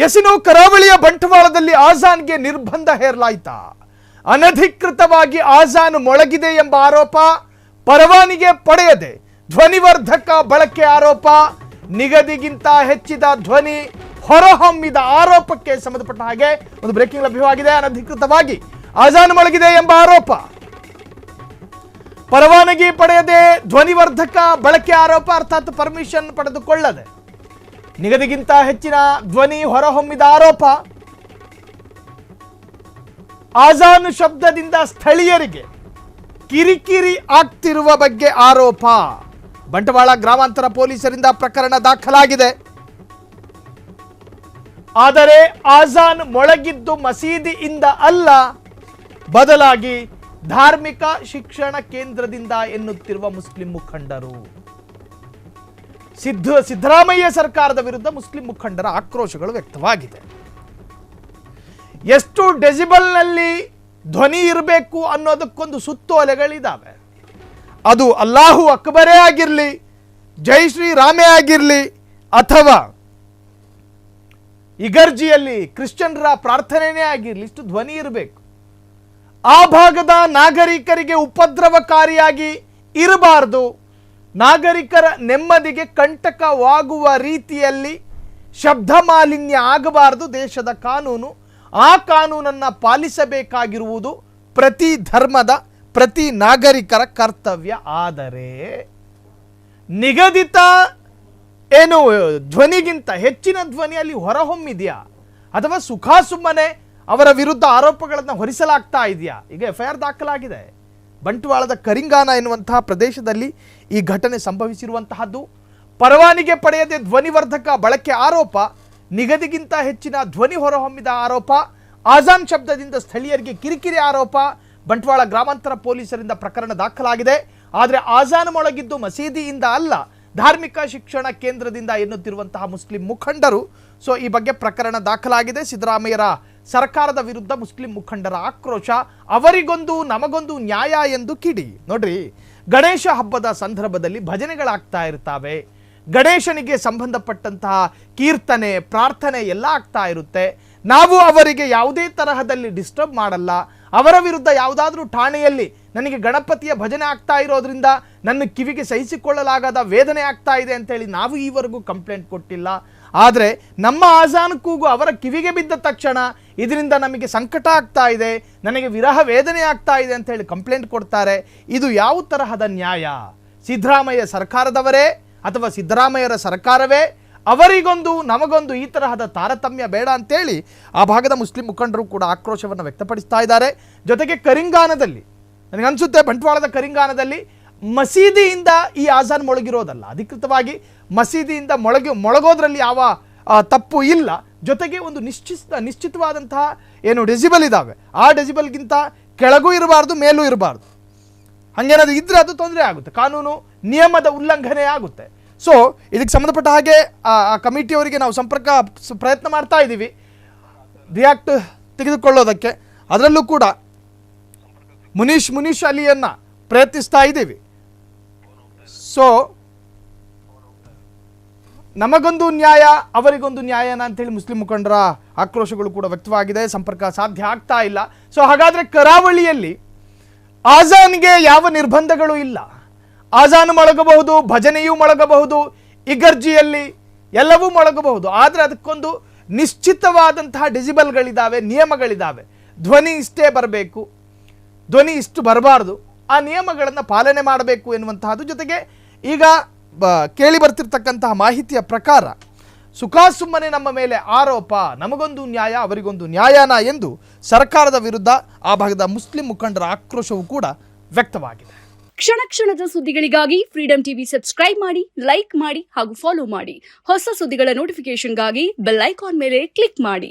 ಎಸಿನೋ ಕರಾವಳಿಯ ಬಂಟ್ವಾಳದಲ್ಲಿ ಆಜಾನ್ಗೆ ನಿರ್ಬಂಧ ಹೇರಲಾಯಿತಾ? ಅನಧಿಕೃತವಾಗಿ ಆಜಾನ್ ಮೊಳಗಿದೆ ಎಂಬ ಆರೋಪ, ಪರವಾನಗಿ ಪಡೆಯದೆ ಧ್ವನಿವರ್ಧಕ ಬಳಕೆ ಆರೋಪ, ನಿಗದಿಗಿಂತ ಹೆಚ್ಚಿದ ಧ್ವನಿ ಹೊರಹೊಮ್ಮಿದ ಆರೋಪಕ್ಕೆ ಸಂಬಂಧಪಟ್ಟ ಹಾಗೆ ಒಂದು ಬ್ರೇಕಿಂಗ್ ಲಭ್ಯವಾಗಿದೆ. ಅನಧಿಕೃತವಾಗಿ ಆಜಾನ್ ಮೊಳಗಿದೆ ಎಂಬ ಆರೋಪ, ಪರವಾನಗಿ ಪಡೆಯದೆ ಧ್ವನಿವರ್ಧಕ ಬಳಕೆ ಆರೋಪ, ಅರ್ಥಾತ್ ಪರ್ಮಿಷನ್ ಪಡೆದುಕೊಳ್ಳದೆ ನಿಗದಿಗಿಂತ ಹೆಚ್ಚಿನ ಧ್ವನಿ ಹೊರಹೊಮ್ಮಿದ ಆರೋಪ, ಆಜಾನ್ ಶಬ್ದದಿಂದ ಸ್ಥಳೀಯರಿಗೆ ಕಿರಿಕಿರಿ ಆಗ್ತಿರುವ ಬಗ್ಗೆ ಆರೋಪ. ಬಂಟ್ವಾಳ ಗ್ರಾಮಾಂತರ ಪೊಲೀಸರಿಂದ ಪ್ರಕರಣ ದಾಖಲಾಗಿದೆ. ಆದರೆ ಆಜಾನ್ ಮೊಳಗಿದ್ದು ಮಸೀದಿಯಿಂದ ಅಲ್ಲ, ಬದಲಾಗಿ ಧಾರ್ಮಿಕ ಶಿಕ್ಷಣ ಕೇಂದ್ರದಿಂದ ಎನ್ನುತ್ತಿರುವ ಮುಸ್ಲಿಂ ಮುಖಂಡರು. ಸಿದ್ದರಾಮಯ್ಯ ಸರ್ಕಾರದ ವಿರುದ್ಧ ಮುಸ್ಲಿಂ ಮುಖಂಡರ ಆಕ್ರೋಶಗಳು ವ್ಯಕ್ತವಾಗಿದೆ. ಎಷ್ಟು ಡೆಸಿಬಲ್ನಲ್ಲಿ ಧ್ವನಿ ಇರಬೇಕು ಅನ್ನೋದಕ್ಕೊಂದು ಸುತ್ತೋಲೆಗಳಿದ್ದಾವೆ. ಅದು ಅಲ್ಲಾಹು ಅಕ್ಬರೇ ಆಗಿರಲಿ, ಜೈ ಶ್ರೀರಾಮೇ ಆಗಿರಲಿ, ಅಥವಾ ಇಗರ್ಜಿಯಲ್ಲಿ ಕ್ರಿಶ್ಚಿಯನ್ರ ಪ್ರಾರ್ಥನೆನೇ ಆಗಿರಲಿ, ಇಷ್ಟು ಧ್ವನಿ ಇರಬೇಕು. ಆ ಭಾಗದ ನಾಗರಿಕರಿಗೆ ಉಪದ್ರವಕಾರಿಯಾಗಿ ಇರಬಾರದು, ನಾಗರಿಕರ ನೆಮ್ಮದಿಗೆ ಕಂಟಕವಾಗುವ ರೀತಿಯಲ್ಲಿ ಶಬ್ದ ಮಾಲಿನ್ಯ ಆಗಬಾರದು. ದೇಶದ ಕಾನೂನು, ಆ ಕಾನೂನನ್ನು ಪಾಲಿಸಬೇಕಾಗಿರುವುದು ಪ್ರತಿ ಧರ್ಮದ ಪ್ರತಿ ನಾಗರಿಕರ ಕರ್ತವ್ಯ. ಆದರೆ ನಿಗದಿತ ಏನು ಧ್ವನಿಗಿಂತ ಹೆಚ್ಚಿನ ಧ್ವನಿ ಅಲ್ಲಿ ಹೊರಹೊಮ್ಮಿದೆಯಾ, ಅಥವಾ ಸುಮ್ಮನೆ ಅವರ ವಿರುದ್ಧ ಆರೋಪಗಳನ್ನು ಹೊರಿಸಲಾಗ್ತಾ ಇದೆಯಾ? ಈಗ FIR ದಾಖಲಾಗಿದೆ. ಬಂಟ್ವಾಳದ ಕರಿಂಗಾನ ಎನ್ನುವಂತಹ ಪ್ರದೇಶದಲ್ಲಿ ಈ ಘಟನೆ ಸಂಭವಿಸಿರುವಂತಹದ್ದು. ಪರವಾನಗಿ ಪಡೆಯದೆ ಧ್ವನಿವರ್ಧಕ ಬಳಕೆ ಆರೋಪ, ನಿಗದಿಗಿಂತ ಹೆಚ್ಚಿನ ಧ್ವನಿ ಹೊರಹೊಮ್ಮಿದ ಆರೋಪ, ಆಜಾನ್ ಶಬ್ದದಿಂದ ಸ್ಥಳೀಯರಿಗೆ ಕಿರಿಕಿರಿ ಆರೋಪ. ಬಂಟ್ವಾಳ ಗ್ರಾಮಾಂತರ ಪೊಲೀಸರಿಂದ ಪ್ರಕರಣ ದಾಖಲಾಗಿದೆ. ಆದರೆ ಆಜಾನ್ ಮೊಳಗಿದ್ದು ಮಸೀದಿಯಿಂದ ಅಲ್ಲ, ಧಾರ್ಮಿಕ ಶಿಕ್ಷಣ ಕೇಂದ್ರದಿಂದ ಎನ್ನುತ್ತಿರುವಂತಹ ಮುಸ್ಲಿಂ ಮುಖಂಡರು. ಸೊ ಈ ಬಗ್ಗೆ ಪ್ರಕರಣ ದಾಖಲಾಗಿದೆ. ಸಿದ್ದರಾಮಯ್ಯರ ಸರ್ಕಾರದ ವಿರುದ್ಧ ಮುಸ್ಲಿಂ ಮುಖಂಡರ ಆಕ್ರೋಶ, ಅವರಿಗೊಂದು ನಮಗೊಂದು ನ್ಯಾಯ ಎಂದು ಕಿಡಿ. ನೋಡ್ರಿ, ಗಣೇಶ ಹಬ್ಬದ ಸಂದರ್ಭದಲ್ಲಿ ಭಜನೆಗಳಾಗ್ತಾ ಇರ್ತಾವೆ, ಗಣೇಶನಿಗೆ ಸಂಬಂಧಪಟ್ಟಂತಹ ಕೀರ್ತನೆ ಪ್ರಾರ್ಥನೆ ಎಲ್ಲ ಆಗ್ತಾ ಇರುತ್ತೆ. ನಾವು ಅವರಿಗೆ ಯಾವುದೇ ತರಹದಲ್ಲಿ ಡಿಸ್ಟರ್ಬ್ ಮಾಡಲ್ಲ. ಅವರ ವಿರುದ್ಧ ಯಾವುದಾದ್ರೂ ಠಾಣೆಯಲ್ಲಿ ನನಗೆ ಗಣಪತಿಯ ಭಜನೆ ಆಗ್ತಾ ಇರೋದ್ರಿಂದ ನನ್ನ ಕಿವಿಗೆ ಸಹಿಸಿಕೊಳ್ಳಲಾಗದ ವೇದನೆ ಆಗ್ತಾ ಇದೆ ಅಂತೇಳಿ ನಾವು ಈವರೆಗೂ ಕಂಪ್ಲೇಂಟ್ ಕೊಟ್ಟಿಲ್ಲ. ಆದರೆ ನಮ್ಮ ಆಜಾನ್ ಕೂಗು ಅವರ ಕಿವಿಗೆ ಬಿದ್ದ ತಕ್ಷಣ ಇದರಿಂದ ನಮಗೆ ಸಂಕಟ ಆಗ್ತಾ ಇದೆ, ನನಗೆ ವಿರಹ ವೇದನೆ ಆಗ್ತಾ ಇದೆ ಅಂತ ಹೇಳಿ ಕಂಪ್ಲೇಂಟ್ ಕೊಡ್ತಾರೆ. ಇದು ಯಾವ ತರಹದ ನ್ಯಾಯ? ಸಿದ್ದರಾಮಯ್ಯ ಸರ್ಕಾರದವರೇ ಅಥವಾ ಸಿದ್ದರಾಮಯ್ಯರ ಸರ್ಕಾರವೇ? ಅವರಿಗೊಂದು ನಮಗೊಂದು ಈ ತರಹದ ತಾರತಮ್ಯ ಬೇಡ ಅಂತೇಳಿ ಆ ಭಾಗದ ಮುಸ್ಲಿಂ ಮುಖಂಡರು ಕೂಡ ಆಕ್ರೋಶವನ್ನು ವ್ಯಕ್ತಪಡಿಸ್ತಾ ಇದ್ದಾರೆ. ಜೊತೆಗೆ ಕರಿಂಗಾನದಲ್ಲಿ, ನನಗನ್ಸುತ್ತೆ ಬಂಟ್ವಾಳದ ಕರಿಂಗಾನದಲ್ಲಿ ಮಸೀದಿಯಿಂದ ಈ ಆಜಾನ್ ಮೊಳಗಿರೋದಲ್ಲ, ಅಧಿಕೃತವಾಗಿ ಮಸೀದಿಯಿಂದ ಮೊಳಗೋದ್ರಲ್ಲಿ ಯಾವ ತಪ್ಪು ಇಲ್ಲ. ಜೊತೆಗೆ ಒಂದು ನಿಶ್ಚಿತವಾದಂತಹ ಏನು ಡೆಸಿಬಲ್ ಇದ್ದಾವೆ, ಆ ಡೆಸಿಬಲ್ಗಿಂತ ಕೆಳಗೂ ಇರಬಾರ್ದು, ಮೇಲೂ ಇರಬಾರ್ದು. ಹಾಗೇನಾದ್ರು ಇದ್ರೆ ಅದು ತೊಂದರೆ ಆಗುತ್ತೆ, ಕಾನೂನು ನಿಯಮದ ಉಲ್ಲಂಘನೆ ಆಗುತ್ತೆ. ಸೊ ಇದಕ್ಕೆ ಸಂಬಂಧಪಟ್ಟ ಹಾಗೆ ಆ ಕಮಿಟಿಯವರಿಗೆ ನಾವು ಪ್ರಯತ್ನ ಮಾಡ್ತಾ ಇದ್ದೀವಿ ರಿಯಾಕ್ಟ್ ತೆಗೆದುಕೊಳ್ಳೋದಕ್ಕೆ. ಅದರಲ್ಲೂ ಕೂಡ ಮುನೀಶ್ ಅಲಿಯನ್ನು ಪ್ರಯತ್ನಿಸ್ತಾ ಇದ್ದೀವಿ. ಸೊ ನಮಗೊಂದು ನ್ಯಾಯ ಅವರಿಗೊಂದು ನ್ಯಾಯನ ಅಂತೇಳಿ ಮುಸ್ಲಿಂ ಮುಖಂಡರ ಆಕ್ರೋಶಗಳು ಕೂಡ ವ್ಯಕ್ತವಾಗಿದೆ. ಸಂಪರ್ಕ ಸಾಧ್ಯ ಆಗ್ತಾ ಇಲ್ಲ. ಸೊ ಹಾಗಾದರೆ ಕರಾವಳಿಯಲ್ಲಿ ಆಜಾನ್ಗೆ ಯಾವ ನಿರ್ಬಂಧಗಳು ಇಲ್ಲ, ಆಜಾನ್ ಮೊಳಗಬಹುದು, ಭಜನೆಯೂ ಮೊಳಗಬಹುದು, ಇಗರ್ಜಿಯಲ್ಲಿ ಎಲ್ಲವೂ ಮೊಳಗಬಹುದು. ಆದರೆ ಅದಕ್ಕೊಂದು ನಿಶ್ಚಿತವಾದಂತಹ ಡೆಸಿಬಲ್ಗಳಿದ್ದಾವೆ, ನಿಯಮಗಳಿದ್ದಾವೆ. ಧ್ವನಿ ಇಷ್ಟೇ ಬರಬೇಕು, ಧ್ವನಿ ಇಷ್ಟು ಬರಬಾರ್ದು, ಆ ನಿಯಮಗಳನ್ನು ಪಾಲನೆ ಮಾಡಬೇಕು ಎನ್ನುವಂತಹದ್ದು. ಜೊತೆಗೆ ಈಗ ಕೇಳಿ ಬರ್ತಿರ್ತಕ್ಕಂತಹ ಮಾಹಿತಿಯ ಪ್ರಕಾರ ಸುಮ್ಮನೆ ನಮ್ಮ ಮೇಲೆ ಆರೋಪ, ನಮಗೊಂದು ನ್ಯಾಯ ಅವರಿಗೊಂದು ನ್ಯಾಯನ ಎಂದು ಸರ್ಕಾರದ ವಿರುದ್ಧ ಆ ಭಾಗದ ಮುಸ್ಲಿಂ ಮುಖಂಡರ ಆಕ್ರೋಶವೂ ಕೂಡ ವ್ಯಕ್ತವಾಗಿದೆ. ಕ್ಷಣ ಕ್ಷಣದ ಸುದ್ದಿಗಳಿಗಾಗಿ ಫ್ರೀಡಂ ಟಿವಿ ಸಬ್ಸ್ಕ್ರೈಬ್ ಮಾಡಿ, ಲೈಕ್ ಮಾಡಿ ಹಾಗೂ ಫಾಲೋ ಮಾಡಿ. ಹೊಸ ಸುದ್ದಿಗಳ ನೋಟಿಫಿಕೇಶನ್ಗಾಗಿ ಬೆಲ್ ಐಕಾನ್ ಮೇಲೆ ಕ್ಲಿಕ್ ಮಾಡಿ.